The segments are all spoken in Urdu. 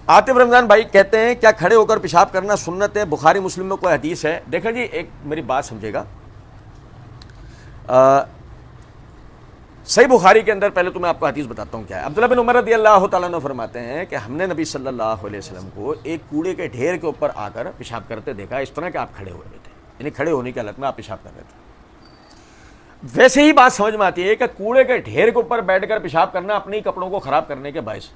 عاطف رمضان بھائی کہتے ہیں کیا کھڑے ہو کر پیشاب کرنا سنت ہے؟ بخاری مسلم میں کوئی حدیث ہے؟ دیکھیں جی، ایک میری بات سمجھے گا. صحیح بخاری کے اندر پہلے تو میں آپ کو حدیث بتاتا ہوں کیا ہے. عبداللہ بن عمر رضی اللہ تعالیٰ عنہ فرماتے ہیں کہ ہم نے نبی صلی اللہ علیہ وسلم کو ایک کوڑے کے ڈھیر کے اوپر آ کر پیشاب کرتے دیکھا، اس طرح کہ آپ کھڑے ہوئے تھے، یعنی کھڑے ہونے کی حالت میں آپ پیشاب کر رہے تھے. ویسے ہی بات سمجھ میں آتی ہے کہ کوڑے کے ڈھیر کے اوپر بیٹھ کر پیشاب کرنا اپنے کپڑوں کو خراب کرنے کے باعث،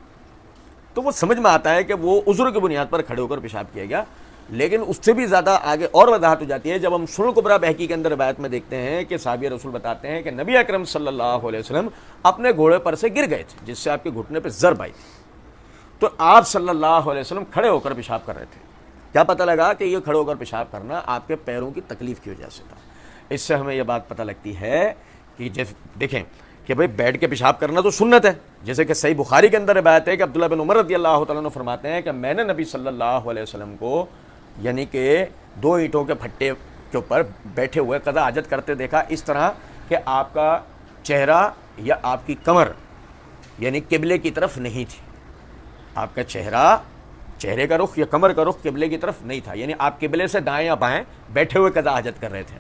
تو وہ سمجھ میں آتا ہے کہ وہ عذر کی بنیاد پر کھڑے ہو کر پیشاب کیا گیا. لیکن اس سے بھی زیادہ آگے اور وضاحت ہو جاتی ہے جب ہم سنن کبریٰ بہقی کے اندر روایت میں دیکھتے ہیں کہ صحابی رسول بتاتے ہیں کہ نبی اکرم صلی اللہ علیہ وسلم اپنے گھوڑے پر سے گر گئے تھے، جس سے آپ کے گھٹنے پہ ضرب آئی تھی، تو آپ صلی اللہ علیہ وسلم کھڑے ہو کر پیشاب کر رہے تھے. کیا پتہ لگا کہ یہ کھڑے ہو کر پیشاب کرنا آپ کے پیروں کی تکلیف کی وجہ سے تھا. اس سے ہمیں یہ بات پتہ لگتی ہے کہ دیکھیں کہ بھئی بیٹھ کے پیشاب کرنا تو سنت ہے، جیسے کہ صحیح بخاری کے اندر روایت ہے کہ عبداللہ بن عمر رضی اللہ تعالیٰ عنہ فرماتے ہیں کہ میں نے نبی صلی اللہ علیہ وسلم کو یعنی کہ 2 اینٹوں کے پھٹے کے اوپر بیٹھے ہوئے قضا حاجت کرتے دیکھا، اس طرح کہ آپ کا چہرہ یا آپ کی کمر یعنی قبلے کی طرف نہیں تھی. آپ کا چہرے کا رخ یا کمر کا رخ قبلے کی طرف نہیں تھا، یعنی آپ قبلے سے دائیں یا بائیں بیٹھے ہوئے قضا حاجت کر رہے تھے.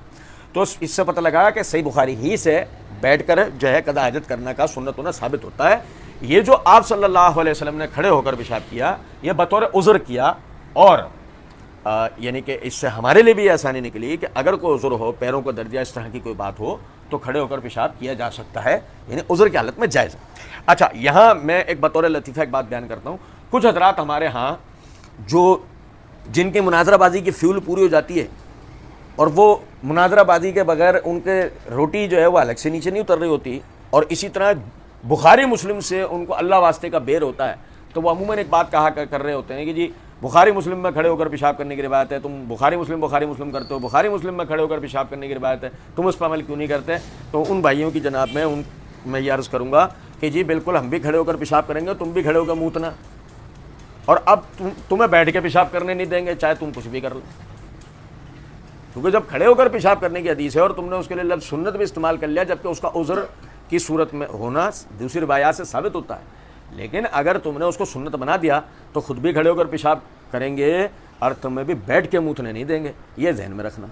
تو اس سے پتہ لگا کہ صحیح بخاری ہی سے بیٹھ کر جو ہے قضا حاجت کرنا کا سنت ہونا ثابت ہوتا ہے. یہ جو آپ صلی اللہ علیہ وسلم نے کھڑے ہو کر پیشاب کیا، یہ بطور عذر کیا، اور یعنی کہ اس سے ہمارے لیے بھی آسانی نکلی کہ اگر کوئی عذر ہو، پیروں کو درد یا اس طرح کی کوئی بات ہو، تو کھڑے ہو کر پیشاب کیا جا سکتا ہے، یعنی عذر کی حالت میں جائز ہے. اچھا، یہاں میں ایک بطور لطیفہ ایک بات بیان کرتا ہوں. کچھ حضرات ہمارے ہاں جن کی مناظرہ بازی کی فیول پوری ہو جاتی ہے اور وہ مناظرہ بازی کے بغیر ان کے روٹی جو ہے وہ الگ سے نیچے نہیں اتر رہی ہوتی، اور اسی طرح بخاری مسلم سے ان کو اللہ واسطے کا بیر ہوتا ہے، تو وہ عموماً ایک بات کہا کر رہے ہوتے ہیں کہ جی بخاری مسلم میں کھڑے ہو کر پیشاب کرنے کی روایت ہے، تم بخاری مسلم کرتے ہو، بخاری مسلم میں کھڑے ہو کر پیشاب کرنے کی روایت ہے، تم اس پر عمل کیوں نہیں کرتے؟ تو ان بھائیوں کی جناب میں یہ عرض کروں گا کہ جی بالکل ہم بھی کھڑے ہو کر پیشاب کریں گے، تم بھی کھڑے ہو کر موتنا، اور اب تمہیں بیٹھ کے پیشاب کرنے نہیں دیں گے، چاہے تم کچھ بھی کر لو. کیونکہ جب کھڑے ہو کر پیشاب کرنے کی حدیث ہے اور تم نے اس کے لیے لفظ سنت بھی استعمال کر لیا، جبکہ اس کا عذر کی صورت میں ہونا دوسری روایات سے ثابت ہوتا ہے. لیکن اگر تم نے اس کو سنت بنا دیا تو خود بھی کھڑے ہو کر پیشاب کریں گے اور تمہیں بھی بیٹھ کے موتنے نہیں دیں گے. یہ ذہن میں رکھنا.